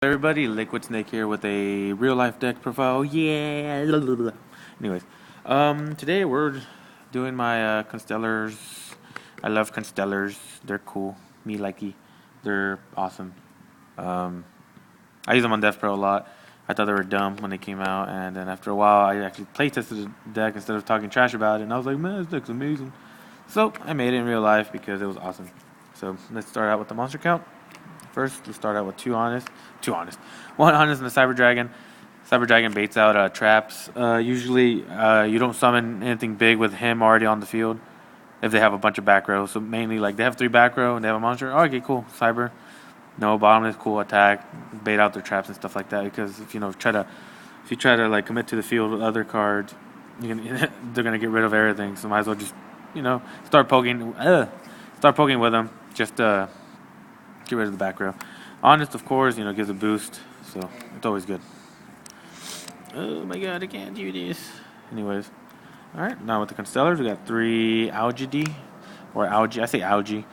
Everybody, Liquid Snake here with a real life deck profile. Yeah. Anyways, today we're doing my Constellars. I love Constellars. They're cool. Me likey. They're awesome. I use them on Death Pro a lot. I thought they were dumb when they came out, and then after a while, I actually playtested the deck instead of talking trash about it, and I was like, man, this deck's amazing. So I made it in real life because it was awesome. So let's start out with the monster count. First, let's start out with one honest and a cyber dragon. Cyber dragon baits out traps. Usually, you don't summon anything big with him already on the field if they have a bunch of back row. So mainly, like they have 3 back row and they have a monster. Oh, okay, cool. Cyber, no bottomless, cool attack, bait out their traps and stuff like that. Because if you try to like commit to the field with other cards, they're gonna get rid of everything. So might as well just start poking with them. Just get rid of the back row. Honest, of course, gives a boost, so it's always good. Oh my god, I can't do this. Anyways, alright, now with the Constellars, we got 3 Algae, or Algae, I say Algae.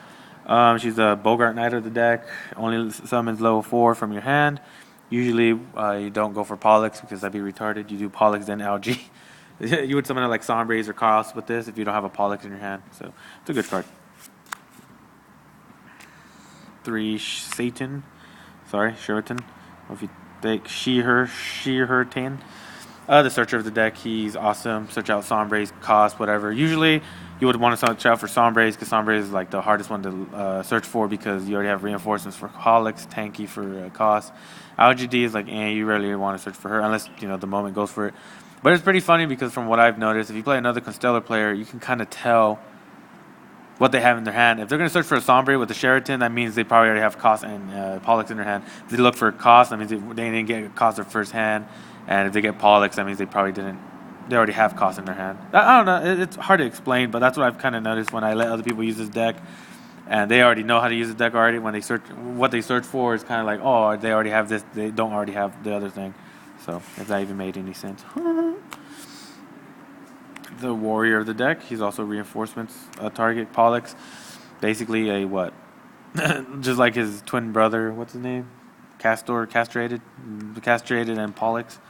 She's a Bogart Knight of the deck, only summons level 4 from your hand. Usually, you don't go for Pollux because that'd be retarded. You do Pollux, then Algae. You would summon like Sombrays or Chaos with this if you don't have a Pollux in your hand, so it's a good card. 3 Sheraton. Or if you take Shehertan. The Searcher of the deck, he's awesome. Search out Sombrays, cost, whatever. Usually, you would want to search out for Sombrays because Sombrays is like the hardest one to search for because you already have reinforcements for Holics, tanky for cost. LGD is like, you rarely want to search for her unless the moment goes for it. But it's pretty funny because from what I've noticed, if you play another Constellar player, you can kind of tell what they have in their hand. If they're going to search for a Sombre with a Sheraton, that means they probably already have Cost and Pollux in their hand. If they look for Cost, that means they didn't get Cost their first hand. And if they get Pollux, that means they already have Cost in their hand. I don't know, it's hard to explain, but that's what I've kind of noticed when I let other people use this deck. And they already know how to use the deck already. When they search, what they search for is kind of like, oh, they already have this, they don't already have the other thing. So, if that even made any sense. The warrior of the deck, he's also reinforcements target. Pollux, basically a what? Just like his twin brother, what's his name? Castrated and Pollux.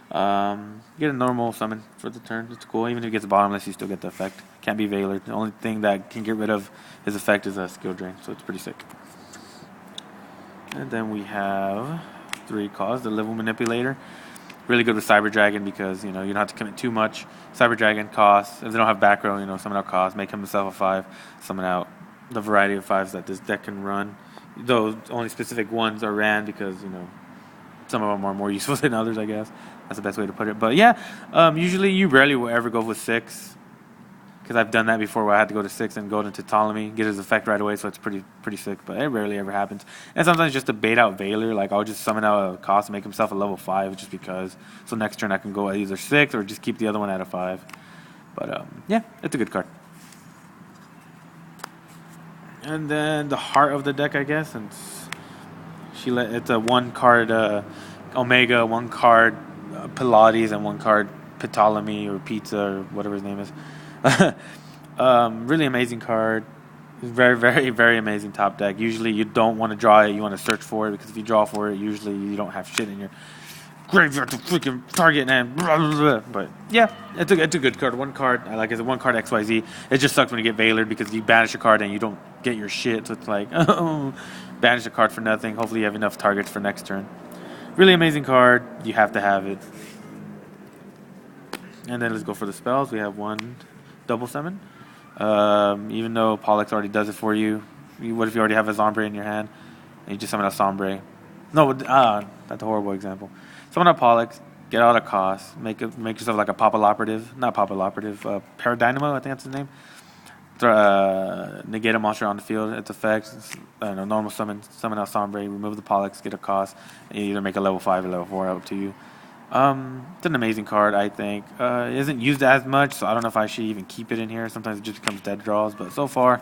Get a normal summon for the turn. It's cool. Even if he gets bottomless, you still get the effect. Can't be Veiler. The only thing that can get rid of his effect is a skill drain, so it's pretty sick. And then we have 3 Cause, the level manipulator. Really good with Cyber Dragon because you don't have to commit too much. Cyber Dragon costs. If they don't have back row, summon out cost, make himself a 5, summon out the variety of 5s that this deck can run. Though only specific ones are ran because some of them are more useful than others. I guess that's the best way to put it. But yeah, usually you rarely will ever go with 6. Because I've done that before where I had to go to 6 and go into Ptolemy, get his effect right away, so it's pretty sick. But it rarely ever happens. And sometimes just to bait out Veiler, like I'll just summon out a cost and make himself a level 5 just because. So next turn I can go at either 6 or just keep the other one at a 5. But yeah, it's a good card. And then the heart of the deck, I guess, and it's a 1 card Omega, 1 card Pilates, and 1 card Ptolemy or Pizza or whatever his name is. Really amazing card. Very, very, very amazing top deck. Usually you don't want to draw it, you want to search for it, because if you draw for it, usually you don't have shit in your graveyard to freaking target and blah, blah, blah. But yeah, it's a good card. 1 card, I like it. It's a 1 card XYZ. It just sucks when you get Veilered because you banish a card and you don't get your shit. So it's like, banish a card for nothing. Hopefully you have enough targets for next turn. Really amazing card. You have to have it. And then let's go for the spells. We have 1 double summon. Even though Pollux already does it for you, what if you already have a Sombre in your hand and you just summon a Sombre? No, that's a horrible example. Summon a Pollux, get out a cost, make yourself like a Paradynamo, I think that's his name. Negate a monster on the field, its effects, normal summon out Sombre, remove the Pollux, get a cost, and you either make a level 5 or level 4, up to you. It's an amazing card, I think. It isn't used as much, so I don't know if I should even keep it in here. Sometimes it just becomes dead draws, but so far,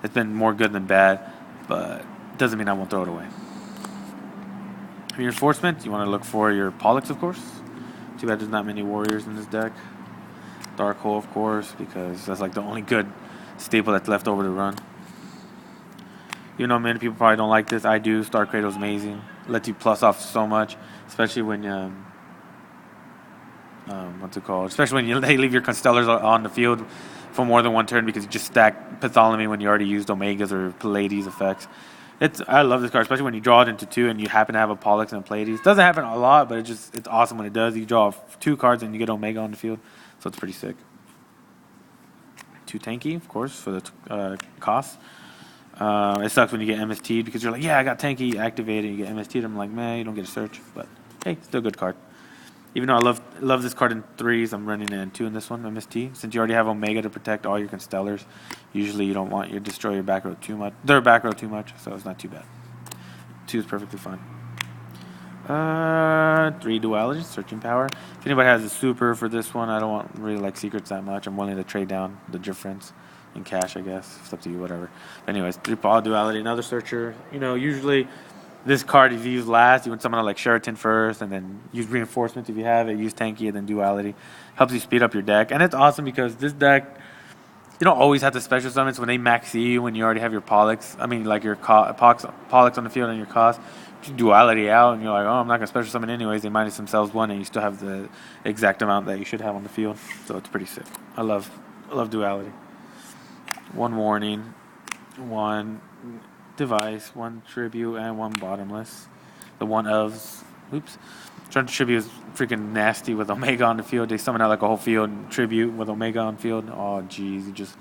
it's been more good than bad, but it doesn't mean I won't throw it away. Reinforcement, you want to look for your Pollux, of course. Too bad there's not many warriors in this deck. Dark Hole, of course, because that's like the only good staple that's left over to run. Even though many people probably don't like this, I do. Star Cradle's amazing. Lets you plus off so much, especially when what's it called? Especially when they leave your Constellars on the field for more than one turn because you just stack Patholomy when you already used Omegas or Pleiades effects. I love this card, especially when you draw it into 2 and you happen to have a Pollux and a Pleiades. Doesn't happen a lot, but it's awesome when it does. You draw 2 cards and you get Omega on the field, so it's pretty sick. 2 tanky, of course, for the cost. It sucks when you get MST because you're like, yeah, I got tanky activated. You get MST, I'm like, man, you don't get a search, but hey, still a good card. Even though I love this card in 3s, I'm running it in 2 in this one, MST. Since you already have Omega to protect all your Constellars, usually you don't want to destroy your back row too much. Their back row too much, so it's not too bad. 2 is perfectly fine. 3 duality, searching power. If anybody has a super for this one, I don't want really like secrets that much. I'm willing to trade down the difference in cash, I guess. It's up to you, whatever. But anyways, 3 power duality, another searcher. Usually this card is used last. You want someone like Sheraton first, and then use reinforcement if you have it. Use tanky and then duality. Helps you speed up your deck, and it's awesome because this deck, you don't always have to special summon. So when they max you, when you already have your Pollux, like your Pollux on the field and your cost, duality out, and you're like, oh, I'm not gonna special summon anyways. They minus themselves 1, and you still have the exact amount that you should have on the field. So it's pretty sick. I love duality. 1 warning, 1 device, 1 tribute, and 1 bottomless. The 1 ofs. Oops. Trying to tribute is freaking nasty with Omega on the field. They summon out like a whole field and tribute with Omega on field. Oh, jeez.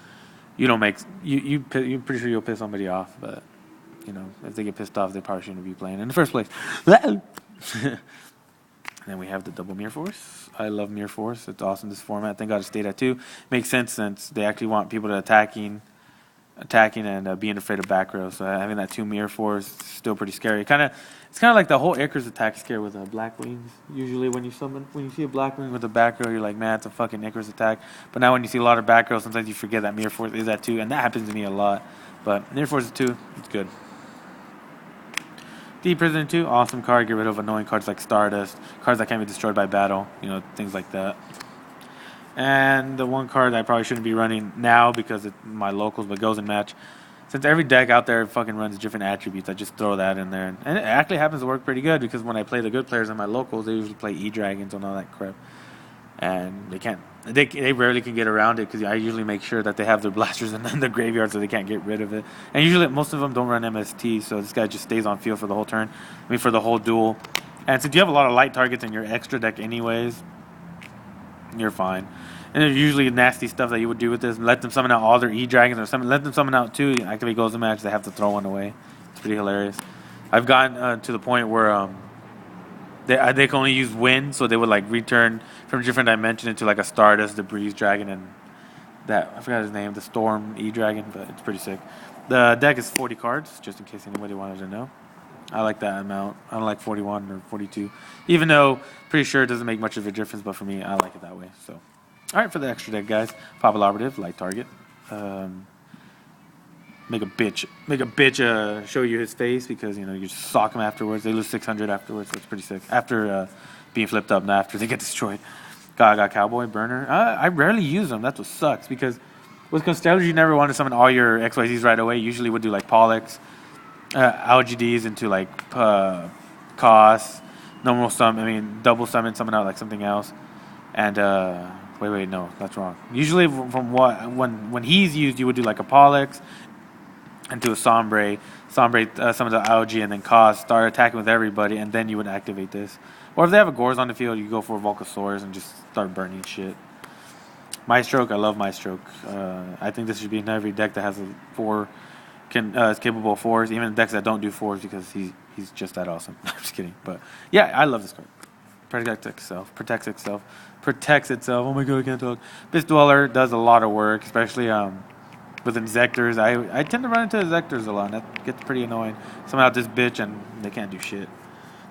You don't make. You're pretty sure you'll piss somebody off, but if they get pissed off, they probably shouldn't be playing in the first place. And then we have the double Mirror Force. I love Mirror Force. It's awesome, this format. Thank God it stayed at 2. Makes sense since they actually want people to attacking and being afraid of back row. So having that 2 Mirror Force is still pretty scary. It's kind of like the whole Icarus attack scare with Black Wings. Usually when you see a Black Wing with a back row, you're like, man, it's a fucking Icarus attack. But now when you see a lot of back row, sometimes you forget that Mirror Force is at 2, and that happens to me a lot. But Mirror Force is 2. It's good. Deep Prison 2, awesome card. Get rid of annoying cards like Stardust, cards that can't be destroyed by battle, things like that. And the 1 card I probably shouldn't be running now because it's my locals, but goes in match. Since every deck out there fucking runs different attributes, I just throw that in there. And it actually happens to work pretty good because when I play the good players in my locals, they usually play E-Dragons and all that crap. And they rarely can get around it because I usually make sure that they have their blasters in the graveyard so they can't get rid of it. And usually most of them don't run MST, so this guy just stays on field for the whole turn. For the whole duel. And since you have a lot of light targets in your extra deck anyways, you're fine. And there's usually nasty stuff that you would do with this. Let them summon out all their E-Dragons or let them summon out 2. Activate goes to match. They have to throw 1 away. It's pretty hilarious. I've gotten to the point where they can only use wind, so they would return from a different dimension into a Stardust, the Breeze Dragon, and that I forgot his name, the Storm E-Dragon, but it's pretty sick. The deck is 40 cards, just in case anybody wanted to know. I like that amount. I don't like 41 or 42, even though pretty sure it doesn't make much of a difference, but for me, I like it that way. So, all right, for the extra deck, guys. Pop Operative, light target. Make a bitch show you his face because you just sock him afterwards. They lose 600 afterwards, so it's pretty sick. After being flipped up, not after they get destroyed. Got Cowboy Burner. I rarely use them. That's what sucks because with Constellar, you never want to summon all your XYZs right away. Usually would do Pollux, LGDs into cost, normal summon. Double summon out something else, and wait, no, that's wrong. Usually from when he's used, you would do a Pollux into a Sombre summon the Algae, and then start attacking with everybody, and then you would activate this. Or if they have a Gores on the field, you go for Volcasaurus and just start burning shit. Maestroke, I love Maestroke. I think this should be in every deck that has is capable of 4s, even decks that don't do 4s because he's just that awesome. I'm just kidding, but yeah, I love this card. Protects itself. Oh my god, I can't talk. This Dweller does a lot of work, especially with Inzectors. I tend to run into Inzectors a lot, and that gets pretty annoying. Summon out this bitch, and they can't do shit.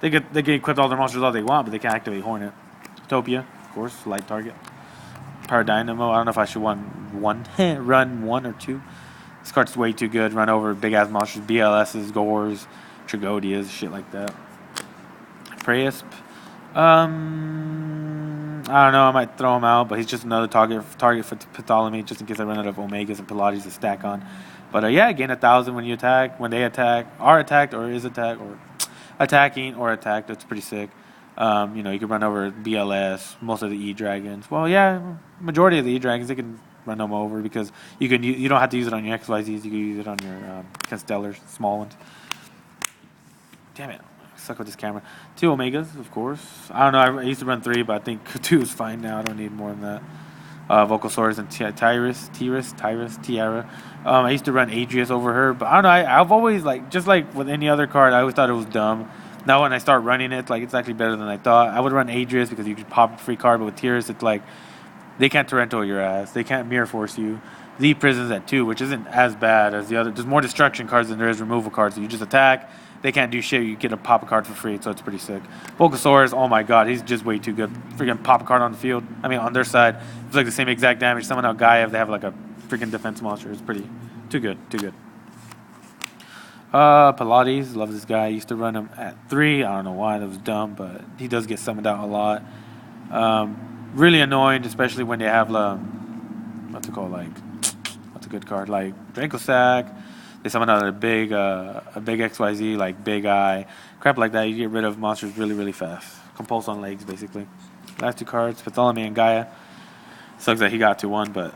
They can equip all their monsters all they want, but they can't activate Hornet. Utopia, of course, light target. Power Dynamo, I don't know if I should run 1 or 2. This card's way too good. Run over big-ass monsters, BLSs, Gores, Tragodias, shit like that. Preasp. I don't know. I might throw him out, but he's just another target for Ptolemy, just in case I run out of Omegas and Pilates to stack on. But yeah, gain 1,000 when you attack, when they attack, are attacked, or is attacked, or attacking or attacked. That's pretty sick. You know, you can run over BLS, most of the E dragons. Well, yeah, majority of the E dragons, they can run them over because you don't have to use it on your XYZs. You can use it on your Constellars, small ones. Damn it. I suck with this camera. 2 Omegas, of course. I don't know. I used to run 3, but I think 2 is fine now. I don't need more than that. Vocal Swords and Tiara. I used to run Adrius over her, but I don't know. I've always, like, just like with any other card, I always thought it was dumb. Now when I start running it, like, it's actually better than I thought. I would run Adrius because you could pop a free card, but with Tiras, it's like, they can't Torrento your ass. They can't Mirror Force you. The Prison's at 2, which isn't as bad as the other. There's more destruction cards than there is removal cards. So you just attack. They can't do shit. You get a pop a card for free, so it's pretty sick. Bulbasaurus, oh my god, he's just way too good. Freaking pop a card on the field. I mean, on their side, it's like the same exact damage. Someone out Gaia, if they have like a freaking defense monster, it's pretty too good. Pilates, love this guy. I used to run him at 3. I don't know why, that was dumb, but he does get summoned out a lot. Really annoying, especially when they have what's it called? Like, what's a good card? Like Draco Sack. They summon out a big XYZ, like Big Eye, crap like that. You get rid of monsters really, really fast. Compulse on legs, basically. Last 2 cards, Ptolemy and Gaia. Sucks that he got to 1, but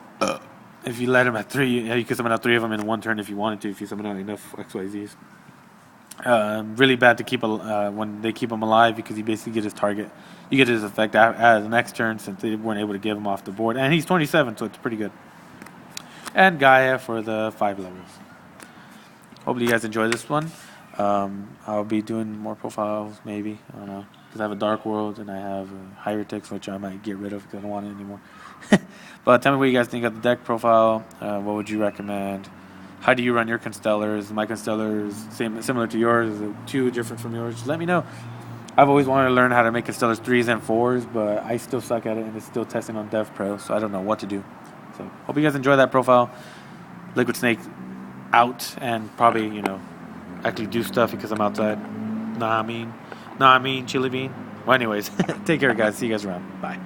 if you let him at 3, you could summon out 3 of them in 1 turn if you wanted to. If you summon out enough XYZs. Really bad to keep when they keep him alive because you basically get his target. You get his effect as the next turn since they weren't able to give him off the board, and he's 27, so it's pretty good. And Gaia for the 5 levels. Hopefully you guys enjoy this one. I'll be doing more profiles, maybe. I don't know. Because I have a Dark World and I have a Hierotix, which I might get rid of because I don't want it anymore. But tell me what you guys think of the deck profile. What would you recommend? How do you run your Constellars? My Constellars similar to yours? Is it too different from yours? Just let me know. I've always wanted to learn how to make Constellars 3s and 4s, but I still suck at it and it's still testing on Dev Pro, so I don't know what to do. So hope you guys enjoy that profile. Liquid Snake out and probably, you know, actually do stuff because I'm outside. Nah, I mean, Chili Bean. Well, anyways, take care, guys. See you guys around. Bye.